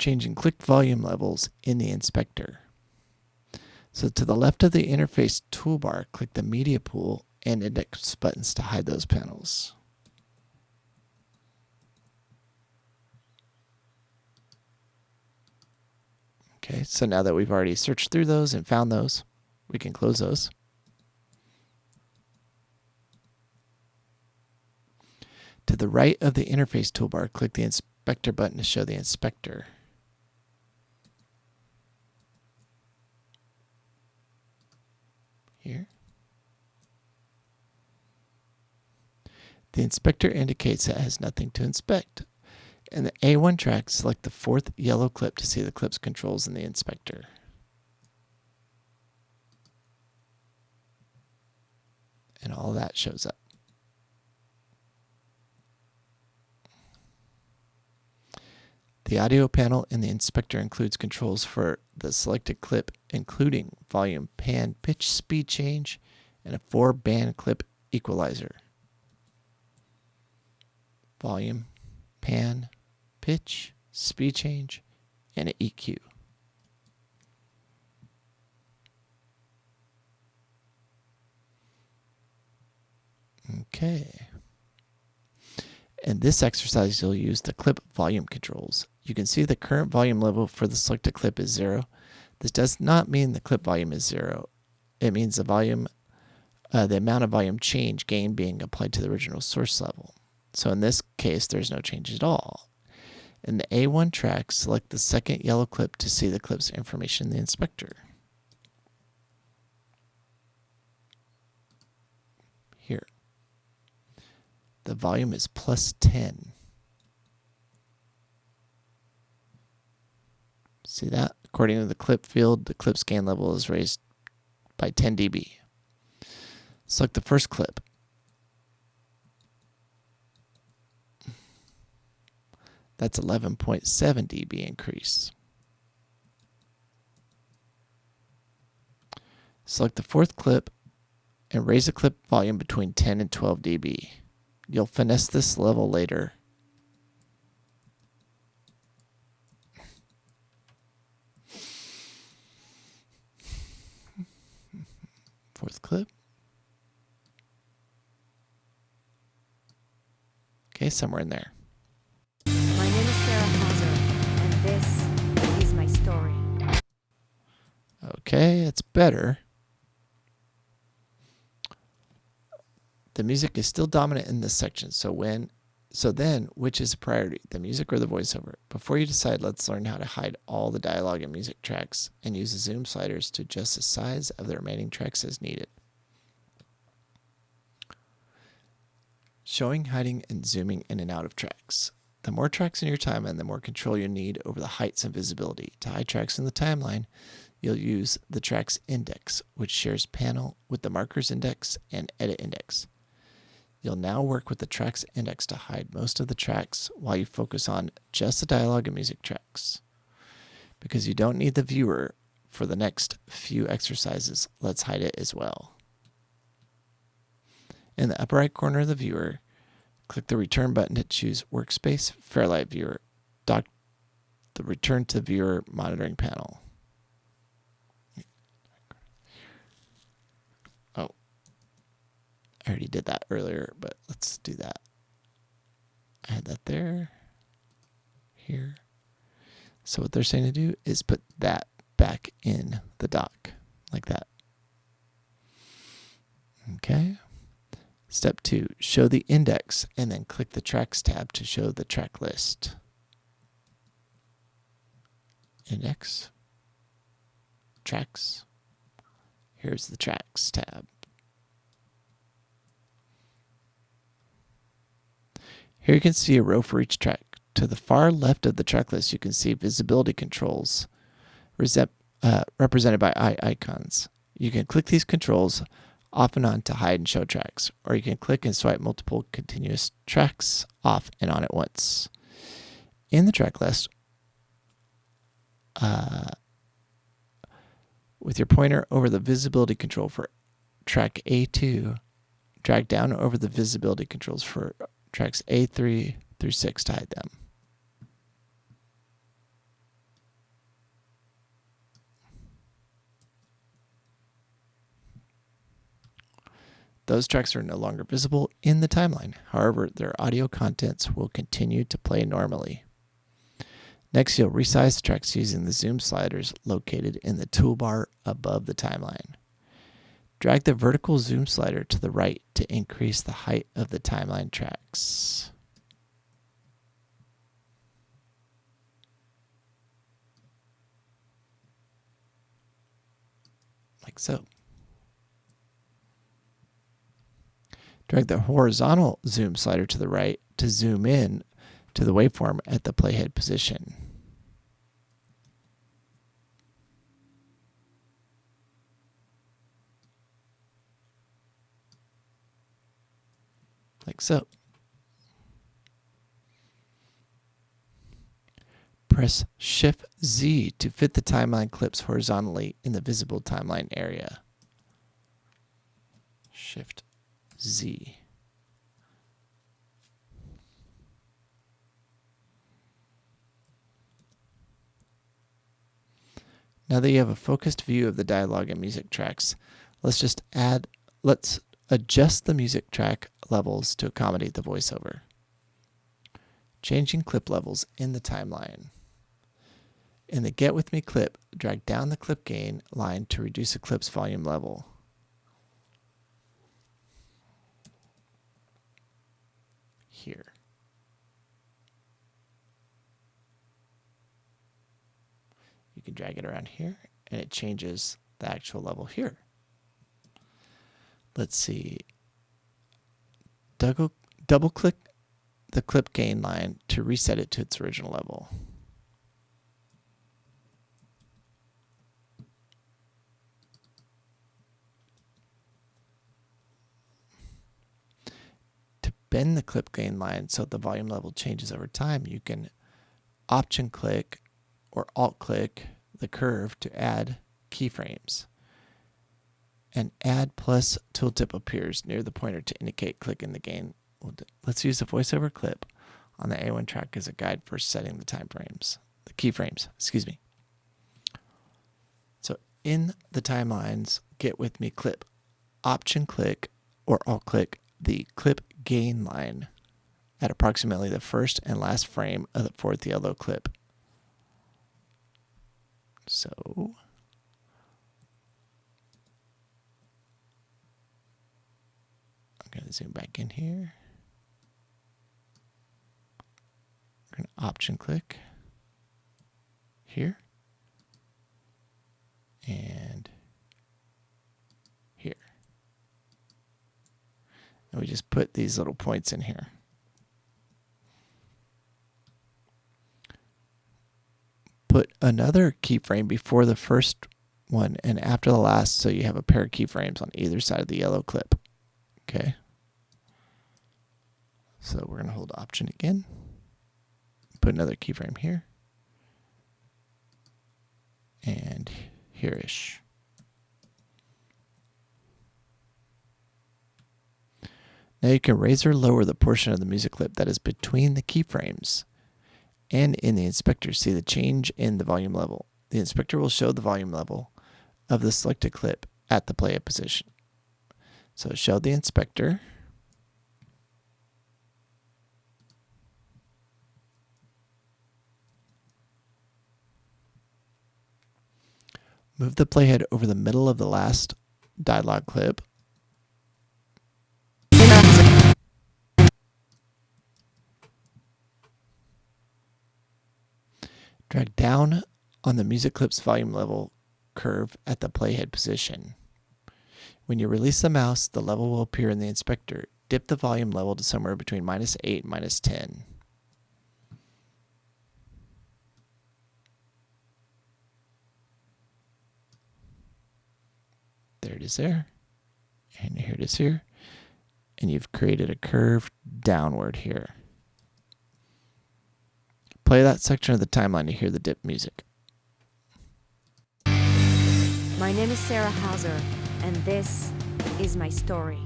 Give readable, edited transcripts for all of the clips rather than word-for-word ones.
changing click volume levels in the inspector. So to the left of the interface toolbar, click the media pool and index buttons to hide those panels. Okay, so now that we've already searched through those and found those, we can close those. To the right of the interface toolbar, click the inspector button to show the inspector. Here. The inspector indicates it has nothing to inspect. In the A1 track, select the fourth yellow clip to see the clip's controls in the inspector. And all that shows up. The audio panel in the inspector includes controls for the selected clip, including volume, pan, pitch, speed change, and a 4-band clip equalizer. Volume, pan, pitch, speed change, and an EQ. Okay. In this exercise, you'll use the clip volume controls. You can see the current volume level for the selected clip is 0. This does not mean the clip volume is 0. It means the volume, the amount of volume change gain being applied to the original source level. So in this case, there's no change at all. In the A1 track, select the second yellow clip to see the clip's information in the inspector. Here. The volume is +10. See that? According to the clip field, the clip's gain level is raised by 10 dB. Select the first clip. That's 11.7 dB increase. Select the fourth clip and raise the clip volume between 10 and 12 dB. You'll finesse this level later. Fourth clip. Okay, somewhere in there. My name is Sarah Hauser, and this is my story. Okay, it's better. The music is still dominant in this section, so then, which is a priority, the music or the voiceover? Before you decide, let's learn how to hide all the dialogue and music tracks and use the zoom sliders to adjust the size of the remaining tracks as needed. Showing, hiding, and zooming in and out of tracks. The more tracks in your timeline, the more control you need over the heights and visibility. To hide tracks in the timeline, you'll use the tracks index, which shares panel with the markers index and edit index. You'll now work with the tracks index to hide most of the tracks while you focus on just the dialogue and music tracks. Because you don't need the viewer for the next few exercises, let's hide it as well. In the upper right corner of the viewer, click the return button to choose Workspace, Fairlight Viewer, the Return to Viewer monitoring panel. Oh, I already did that earlier, but let's do that. I had that there, here. So what they're saying to do is put that back in the dock, like that. Okay. Step 2, show the index, and then click the Tracks tab to show the track list. Index, Tracks. Here's the Tracks tab. Here you can see a row for each track. To the far left of the track list, you can see visibility controls represented by eye icons. You can click these controls off and on to hide and show tracks, or you can click and swipe multiple continuous tracks off and on at once. In the track list, with your pointer over the visibility control for track A2, drag down over the visibility controls for tracks A3 through 6 to hide them. Those tracks are no longer visible in the timeline. However, their audio contents will continue to play normally. Next, you'll resize the tracks using the zoom sliders located in the toolbar above the timeline. Drag the vertical zoom slider to the right to increase the height of the timeline tracks. Like so. Drag the horizontal zoom slider to the right to zoom in to the waveform at the playhead position. Like so. Press Shift-Z to fit the timeline clips horizontally in the visible timeline area. Shift-Z. Now that you have a focused view of the dialogue and music tracks, let's adjust the music track levels to accommodate the voiceover. Changing clip levels in the timeline. In the Get With Me clip, drag down the clip gain line to reduce the clip's volume level. Here. You can drag it around here, and it changes the actual level here. Let's see. Double-click the clip gain line to reset it to its original level. To bend the clip gain line so the volume level changes over time, you can Option click or Alt click the curve to add keyframes. An Add Plus tooltip appears near the pointer to indicate click in the gain. Let's use the voiceover clip on the A1 track as a guide for setting the keyframes. So in the timelines Get With Me clip, Option click or Alt click the clip gain line at approximately the first and last frame of the fourth yellow clip. So I'm going to zoom back in here. We're going to Option click here and here. And we just put these little points in here. Put another keyframe before the first one and after the last so you have a pair of keyframes on either side of the yellow clip. Okay. So we're going to hold Option again. Put another keyframe here. And here-ish. Now you can raise or lower the portion of the music clip that is between the keyframes. And in the inspector, see the change in the volume level. The inspector will show the volume level of the selected clip at the play position. So show the inspector. Move the playhead over the middle of the last dialogue clip. Drag down on the music clip's volume level curve at the playhead position. When you release the mouse, the level will appear in the inspector. Dip the volume level to somewhere between -8 and -10. There it is there. And here it is here. And you've created a curve downward here. Play that section of the timeline to hear the dip music. My name is Sarah Hauser, and this is my story.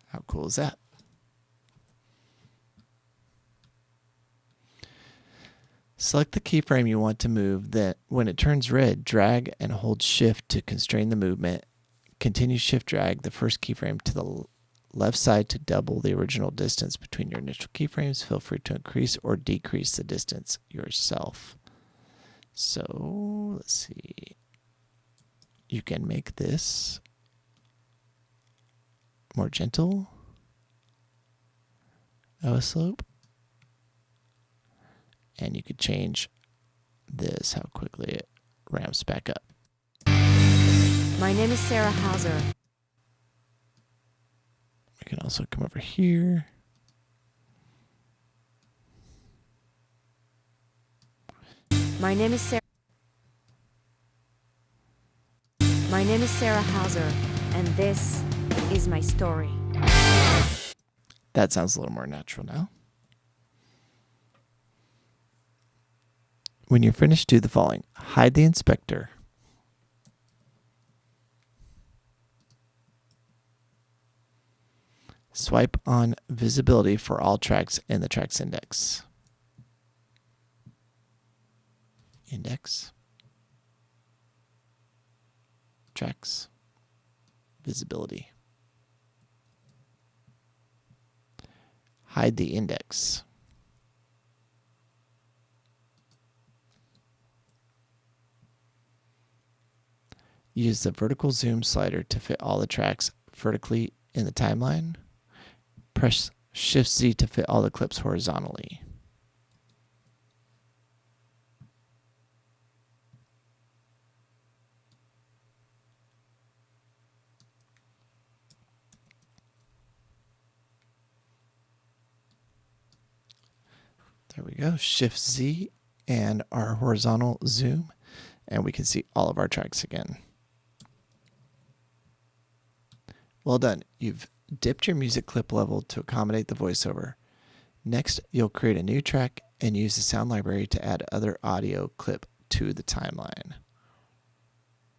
How cool is that? Select the keyframe you want to move. Then, when it turns red, drag and hold Shift to constrain the movement Continue shift drag the first keyframe to the left side to double the original distance between your initial keyframes. Feel free to increase or decrease the distance yourself. So let's see. You can make this more gentle of a slope. And you could change this, how quickly it ramps back up. My name is Sarah Hauser. We can also come over here. My name is Sarah. My name is Sarah Hauser, and this is my story. That sounds a little more natural now. When you're finished, do the following. Hide the inspector. Swipe on visibility for all tracks in the tracks index. Index. Tracks. Visibility. Hide the index. Use the vertical zoom slider to fit all the tracks vertically in the timeline. Press Shift-Z to fit all the clips horizontally. There we go. Shift-Z and our horizontal zoom, and we can see all of our tracks again. Well done. You've dipped your music clip level to accommodate the voiceover. Next, you'll create a new track and use the sound library to add other audio clip to the timeline.